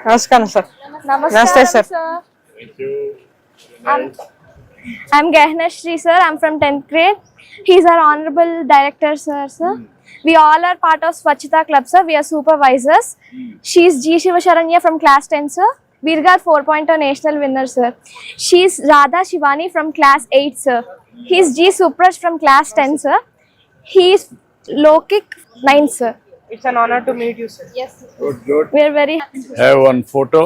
నమస్కారం సార్. నమస్తే sir. I'm Gahnashri sir. I'm from 10th grade. He's our honorable director sir. We all are part of Swachhata club sir. We are supervisors. She's G Shivasharanya from class 10 sir. Virga 4.0 national winner sir. She's Radha Shivani from class 8 sir. He's G Supraj from class 10 sir. He's Lokik 9 sir. It's an honor to meet you, sir. Yes. Good. We are very happy. Have one photo.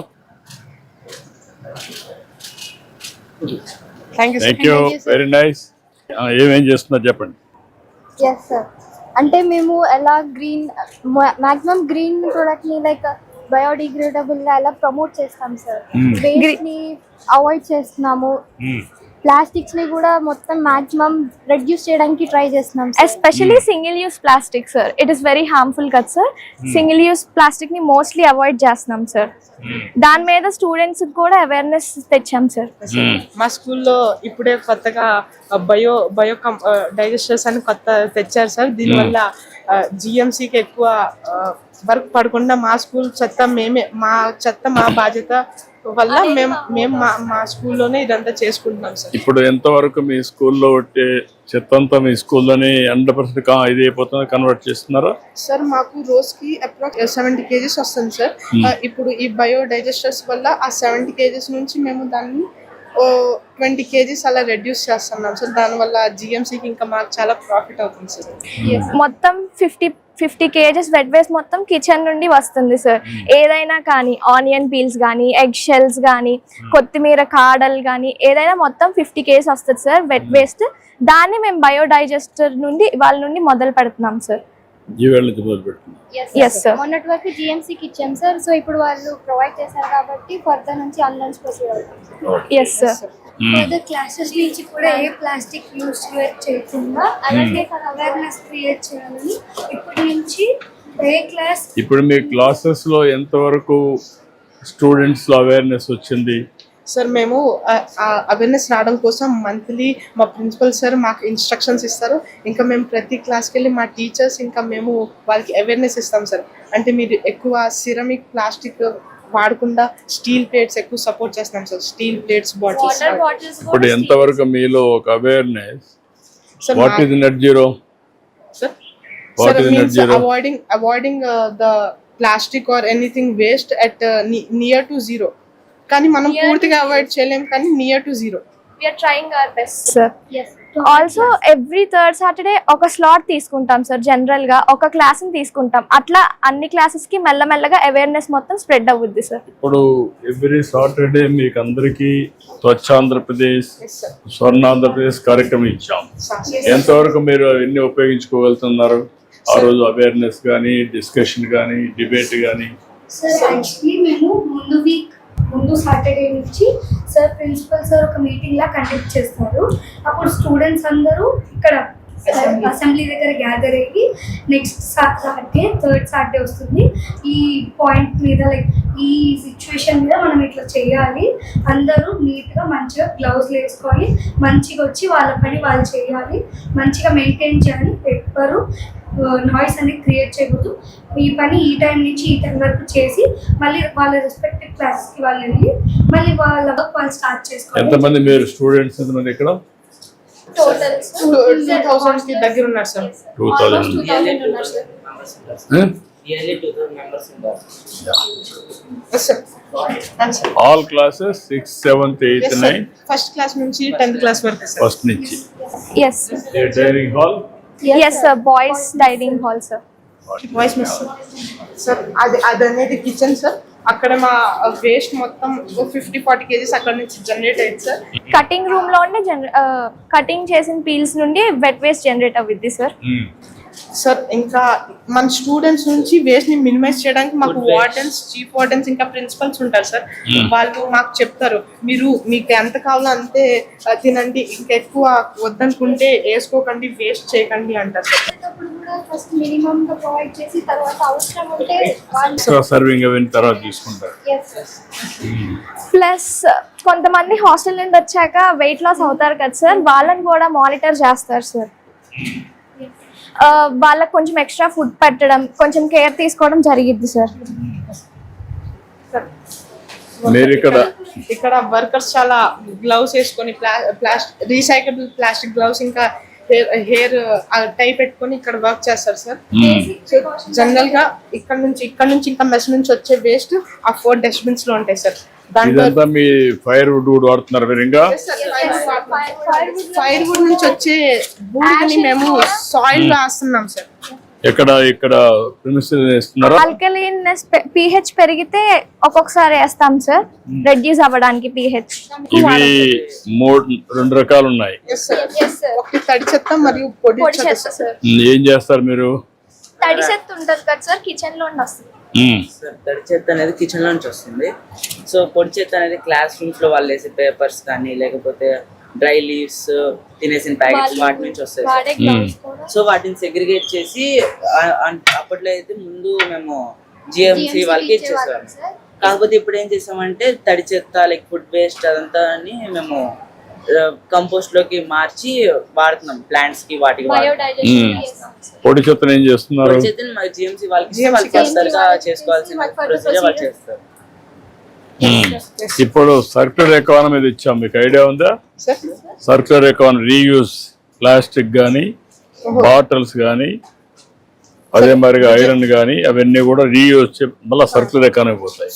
Thank you, sir. Thank you. Very nice. ఏమేం చేస్తున్నారు చెప్పండి. Yes sir, అంటే మేము ఎలా green maximum green product ని like biodegradable గా ఎలా promote చేస్తాం సార్. వేస్ట్ ని అవాయిడ్ చేస్తున్నాము, ప్లాస్టిక్స్ ని కూడా మొత్తం మాక్సిమం రెడ్యూస్ చేయడానికి ట్రై చేస్తున్నాం sir. Especially single use plastic sir. It is very harmful కదా sir. Single use plastic ని mostly avoid చేస్తున్నాం sir. దాని మీద స్టూడెంట్స్ కూడా అవేర్నెస్ తెచ్చాం సార్. మా స్కూల్లో ఇప్పుడే కొత్తగా బయో డైజెస్టర్స్ అని కొత్త తెచ్చారు సార్. దీనివల్ల జిఎంసీకి ఎక్కువ వర్క్ పడకుండా మా స్కూల్ చెత్త మా బాధ్యత వల్ల మేము మా స్కూల్లోనే ఇదంతా చేసుకుంటున్నాం సార్. ఇప్పుడు ఎంతవరకు మీ స్కూల్లో ఉంటే చెత్త అంతా మీ స్కూల్లోనే 100% ఇది అయిపోతుంది కన్వర్ట్ చేస్తున్నారా సార్? మాకు రోజుకి అప్రాక్స్ 70 kgs వస్తుంది సార్. ఇప్పుడు ఈ బయో డైజెస్టర్స్ వల్ల ఆ 70 kgs నుంచి మేము దాన్ని 20 kgs అలా రెడ్యూస్ చేస్తున్నాం సార్. దానివల్ల జిఎంసీకి ఇంకా మాకు చాలా ప్రాఫిట్ అవుతుంది సార్. మొత్తం 50 kgs వెట్ వేస్ట్ మొత్తం కిచెన్ నుండి వస్తుంది సార్. ఏదైనా కానీ ఆనియన్ పీల్స్ కానీ, ఎగ్ షెల్స్ కానీ, కొత్తిమీర కాడలు కానీ ఏదైనా మొత్తం 50 kgs వస్తుంది సార్ వెట్ వేస్ట్. దాన్ని మేము బయోడైజెస్టర్ నుండి వాళ్ళ నుండి మొదలు పెడుతున్నాం సార్. Yes sir. మొన్నటి వరకు జిఎంసీకి ఇచ్చాం సార్. సో ఇప్పుడు వాళ్ళు ప్రొవైడ్ చేశారు కాబట్టి ఫర్దర్ నుంచి ఆన్లైన్ ప్రొసీడ్ అవుతాం. Yes sir. ఫర్దర్ క్లాసెస్ నుంచి కూడా ఏ ప్లాస్టిక్ యూజ్ చేయకుండా అలాగే అవేర్నెస్ క్రియేట్ చేయాలని ఇప్పటి నుంచి ఏ క్లాస్. ఇప్పుడు మీ క్లాసెస్ లో ఎంతవరకు స్టూడెంట్స్ లో అవేర్నెస్ వచ్చింది సార్? మేము అవేర్నెస్ రావడం కోసం మంత్లీ మా ప్రిన్సిపల్ సార్ మాకు ఇన్స్ట్రక్షన్స్ ఇస్తారు. ఇంకా మేము ప్రతి క్లాస్కి వెళ్ళి మా టీచర్స్ ఇంకా మేము వాళ్ళకి అవేర్నెస్ ఇస్తాం సార్. అంటే మీరు ఎక్కువ సిరమిక్ ప్లాస్టిక్ వాడకుండా స్టీల్ ప్లేట్స్ ఎక్కువ సపోర్ట్ చేస్తున్నాం సార్. Steel plates, bottles. ఇప్పుడు ఎంతవరకు మీలో ఒక awareness? What is net zero sir? Sir, means avoiding the plastic or anything waste at near to zero. కానీ మనం పూర్తిగా అవాయిడ్ చేయలేం, కానీ near to zero. We are trying our best sir. Yes. Also every third Saturday ఒక slot తీసుకుంటాం sir. General గా ఒక class ని తీసుకుంటాం. అట్లా అన్ని క్లాసెస్ కి మెల్లమెల్లగా అవేర్నెస్ మొత్తం స్ప్రెడ్ అవుద్ది సార్. ఇప్పుడు ఎవ్రీ సాటర్డే మీకు అందరికి స్వచ్ఛ ఆంధ్రప్రదేశ్, స్వర్ణాంధ్రప్రదేశ్ కార్యక్రమం ఇచ్చాం. ఎంతవరకు మీరు ఎన్ని ఉపయోగించుకోగలుగుతున్నారు? ఆ రోజు అవేర్నెస్ కానీ, డిస్కషన్ కానీ, డిబేట్ కానీ? సార్ యాక్చువల్లీ మేము ముందు సాటర్డే నుంచి సార్ ప్రిన్సిపల్ సార్ ఒక మీటింగ్ లా కండక్ట్ చేస్తారు. అప్పుడు స్టూడెంట్స్ అందరూ ఇక్కడ అసెంబ్లీ దగ్గర గ్యాదర్ అయ్యి నెక్స్ట్ సాటర్డే థర్డ్ సాటర్డే వస్తుంది ఈ పాయింట్ మీద లైక్ ఈ సిచ్యువేషన్ మీద మనం ఇట్లా చేయాలి, అందరూ నీట్గా మంచిగా గ్లౌజ్ వేసుకొని మంచిగా వచ్చి వాళ్ళ పని వాళ్ళు చేయాలి, మంచిగా మెయింటైన్ చేయాలి, ఎవ్వరు నాయిస్ అనేది క్రియేట్ చేయకూడదు, ఈ పని ఈ టైం నుంచి ఈ టైం వరకు చేసి మళ్ళీ వాళ్ళ రెస్పెక్టివ్ క్లాసెస్కి వాళ్ళు వెళ్ళి మళ్ళీ వాళ్ళ వర్క్ వాళ్ళు స్టార్ట్ చేసుకోవాలి. ఎంతమంది మీరు స్టూడెంట్స్ ఎంతమంది ఇక్కడ? టోటల్ 2000 కి దగ్గర ఉన్నారు సార్. 2000 ఉన్నారు sir. Nearly 2000 members involved. Yes sir. All classes 6th, 7th, 8th, 9th. First class నుంచి 10th class వరకు సార్. First నుంచి. Yes sir. Dining hall. Yes sir. Boys dining hall sir. Voice miss sir. అది అనేది kitchen sir. అక్కడ మా waste మొత్తం 50-40 kgs అక్కడ నుంచి జనరేట్ అయ్యింది సార్. కటింగ్ రూమ్ లోనే కటింగ్ చేసిన పీల్స్ నుండి వెట్ వేస్ట్ జనరేట్ అవుద్ది సార్. సార్ ఇంకా మన స్టూడెంట్స్ నుంచి వేస్ట్ ని మినిమైజ్ చేయడానికి మాకు వార్డెన్స్, చీఫ్ వార్డెన్స్ ఇంకా ప్రిన్సిపల్స్ ఉంటారు సార్. వాళ్ళు మాకు చెప్తారు, మీకు ఎంత కావాలో అంతే తినండి, ఇంకా ఎక్కువ వద్దనుకుంటే వేసుకోకండి, వేస్ట్ చేయకండి అంటారు సార్. ఫస్ట్ మినిమం గా ప్రొవైడ్ చేసి తర్వాత అవసరం ఉంటే సర్వింగ్ అయిన తర్వాత తీసుకుంటారు. ప్లస్ కొంతమంది హాస్టల్ నుండి వచ్చాక వెయిట్ లాస్ అవుతారు కదా సార్, వాళ్ళని కూడా మానిటర్ చేస్తారు సార్. వాళ్ళకి కొంచెం ఎక్స్ట్రా ఫుడ్ పెట్టడం, కొంచెం కేర్ తీసుకోవడం జరిగిద్ది సార్. మీరు ఇక్కడ ఇక్కడ వర్కర్స్ చాలా గ్లౌస్ వేసుకొని రీసైక్లబుల్ ప్లాస్టిక్ గ్లౌస్ ఇంకా హెయిర్ టై పెట్టుకొని ఇక్కడ వర్క్ చేస్తారు సార్. జనరల్ గా ఇక్కడ నుంచి ఇంకా మెస్ నుంచి వచ్చే వేస్ట్ ఆ 4 డస్ట్బిన్స్ లో ఉంటాయి సార్. దాంట్లో ఇదంతా మీ ఫైర్ వుడ్ వాడుతున్నారు మీరు ఇంకా? ఫైర్ వుడ్ నుంచి వచ్చే బూడిదని మేము సాయిల్ లో వేస్తున్నాం సార్. ఇక్కడ ప్రిమిసెస్ వేస్తున్నారా? ఆల్కలీన్నెస్ pH పెరిగితే ఒక్కొక్కసారి వేస్తాం సార్, రెడ్యూస్ అవ్వడానికి pH. ఇవి 2 రకాలు ఉన్నాయి. ఒకటి తడి చెత్త మరియు పొడి పొడి చెత్త చెత్త సార్. సార్. ఏం చేస్తారు మీరు? తడి చెత్త ఉంటుంది కదా సార్, కిచెన్ లో వస్తుంది. సార్ తడి చెత్త అనేది కిచెన్ లో నుంచి వస్తుంది. సో పొడి చెత్త అనేది క్లాస్ రూమ్స్ లో వాళ్ళు వేసే పేపర్స్ కానీ లేకపోతే డ్రై లీవ్స్ తినేసిన ప్యాకెట్స్ వాటి నుంచి వస్తాయి సార్. సో వాటిని సెగ్రిగేట్ చేసి అప్పట్లో అయితే ముందు మేము జిఎంసి వాళ్ళకి ఇచ్చేసాం. కాకపోతే ఇప్పుడు ఏం చేసామంటే తడి చెత్త లైక్ ఫుడ్ వేస్ట్ అదంతా అని మేము కంపోస్ట్ లోకి మార్చి వాడుతున్నాం ప్లాంట్స్ కి వాటికి పొడి చెత్తను ఏం చేస్తున్నారు? జిఎంసి వాళ్ళకి ఫర్దర్గా చేసుకోవాల్సిన ప్రొసీజర్ వాళ్ళు చేస్తారు. ఇప్పుడు సర్క్యులర్ ఎకానమీ ఇచ్చాం, మీకు ఐడియా ఉందా? సర్క్యులర్ ఎకానమీ రీయూస్ ప్లాస్టిక్ కానీ బాటిల్స్ కానీ అదే మరిగా ఐరన్ కానీ అవన్నీ కూడా రీయూజ్ మళ్ళీ సర్క్యులర్ ఎకానమీ పోతాయి.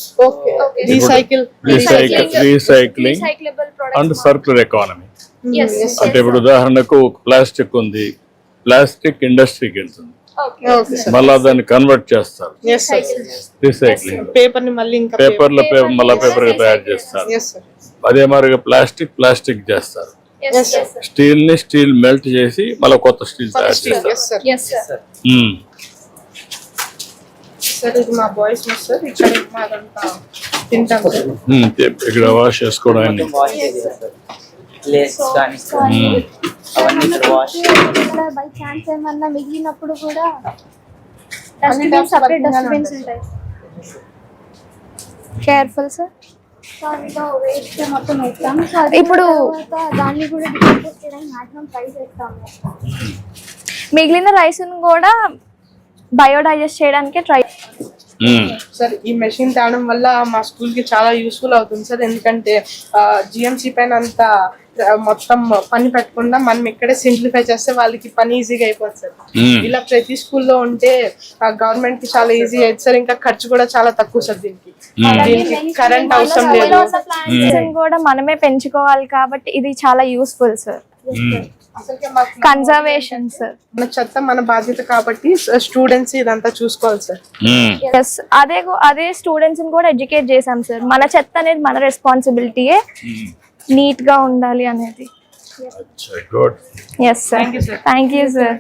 Recycling and circular economy. అంటే ఇప్పుడు ఉదాహరణకు ప్లాస్టిక్ ఉంది, ప్లాస్టిక్ ఇండస్ట్రీకి వెళ్తుంది, మళ్ళా దాన్ని కన్వర్ట్ చేస్తారు, రీసైక్లింగ్. పేపర్ ని మళ్ళీ ఇంకా పేపర్ తయారు చేస్తారు. అదే మరిగా ప్లాస్టిక్ చేస్తారు. స్టీల్ మెల్ట్ చేసి మళ్ళీ కొత్త స్టీల్ తయారు చేస్తారు. సార్ ఇది మా బాయ్స్ సార్, ఇక్కడ మాదంతా తింటాం సార్. ఇక్కడ వాష్ చేసుకోవడానికి వాష్ చేస్తారు ప్లేస్ కానీ అవన్నీ ఇక్కడ వాష్ బై ఛాన్స్ ఏమన్నా మిగిలినప్పుడు కూడా డస్ట్బిన్ సెపరేట్ డస్ట్బిన్స్ ఉంటాయి. Careful sir. వేస్ట్ మొత్తం వేస్తాం. ఇప్పుడు దాన్ని కూడా డికంపోజ్ చేయడానికి మాక్సిమం ట్రై చేస్తాము. మిగిలిన రైస్ కూడా బయోడైజెస్ట్ చేయడానికి ట్రై. సార్ ఈ మెషిన్ తేవడం వల్ల మా స్కూల్ కి చాలా యూస్ఫుల్ అవుతుంది సార్. ఎందుకంటే జిఎంసి పైన అంతా మొత్తం పని పెట్టకుండా మనం ఇక్కడే సింప్లిఫై చేస్తే వాళ్ళకి పని ఈజీగా అయిపోతుంది సార్. ఇలా ప్రతి స్కూల్లో ఉంటే గవర్నమెంట్ కి చాలా ఈజీ అయింది సార్. ఇంకా ఖర్చు కూడా చాలా తక్కువ సార్. దీనికి కరెంట్ అవసరం లేదు. ప్లాంట్స్ కూడా మనమే పెంచుకోవాలి కాబట్టి ఇది చాలా యూస్ఫుల్ సార్. Conservation sir. మన చెత్త మన బాధ్యత కాబట్టి స్టూడెంట్స్ ఇదంతా చూసుకోవాలి సార్. అదే స్టూడెంట్స్ కూడా ఎడ్యుకేట్ చేసాం సార్. మన చెత్త అనేది మన రెస్పాన్సిబిలిటీయే, నీట్ గా ఉండాలి అనేది. Good. Yes sir, thank you sir.